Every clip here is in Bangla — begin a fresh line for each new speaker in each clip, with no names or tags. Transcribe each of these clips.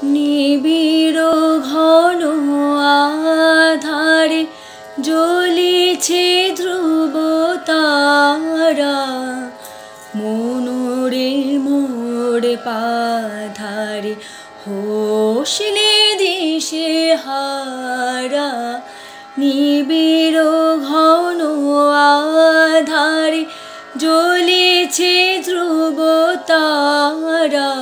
নিবিড় ঘন আধারে জ্বলিছে ধ্রুব তারা, মনোরে মোর পাধারে হোসলে দিশে হারা। নিবিড় ঘন আধারে জ্বলিছে ধ্রুব তারা,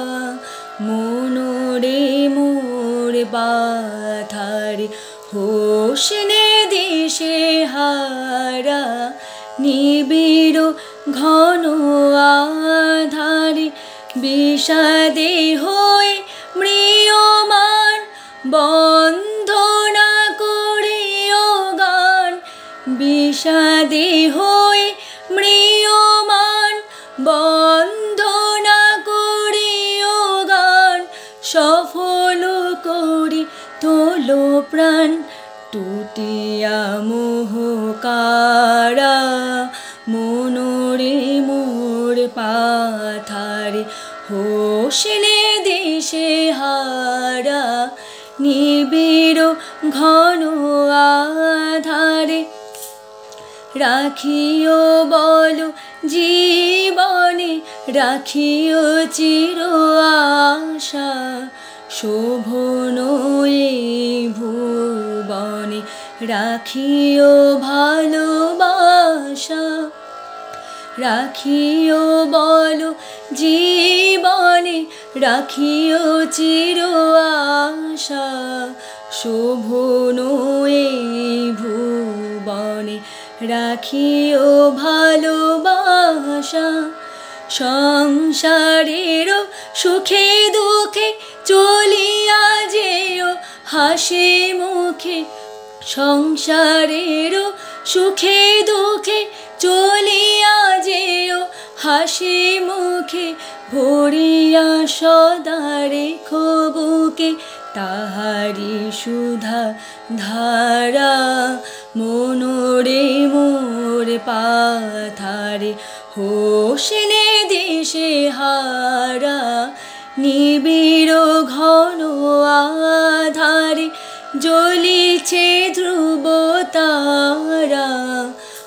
মনোরে মোর বাধারে হোসলে দিশে হারা। নিবিড় ঘন আধারে বিষাদে হয়ে ম্রিয়মান, বন্দনা করিও গান। বিষাদে হয়ে ম্রিয়মান, বন্দনা করিও গান। সফল করি তোলো প্রাণ, টুটিয়া মোহকারা, মনোরে মোর পাথারে হোসলে দিশে হারা। নিবিড় ঘন আধারে রাখিও বল জীবনে, রাখিও চির আশা। শোভন এই ভুবনে রাখিও ভালোবাসা। রাখিও বল জীবনে, রাখিও চির আশা। শোভন এই ভুবনে রাখিও ভালোবাসা। সংসারের সুখে দুঃখে চলিয়া যেও হাসি মুখে। সংসারের সুখে দুঃখে চলিয়া যেও হাসি মুখে। ভরিয়া সদা রেখো বুকে তাহারি সুধা ধারা, মনোরে মোর পাথারে হোসলে দিশে হারা। নিবিড় ঘন আধারে জ্বলিছে ধ্রুব তারা,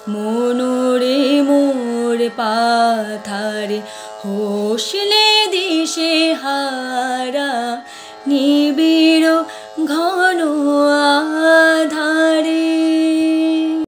মনোরে মোর পাথারে হোসলে দিশে হারা। নিবিড়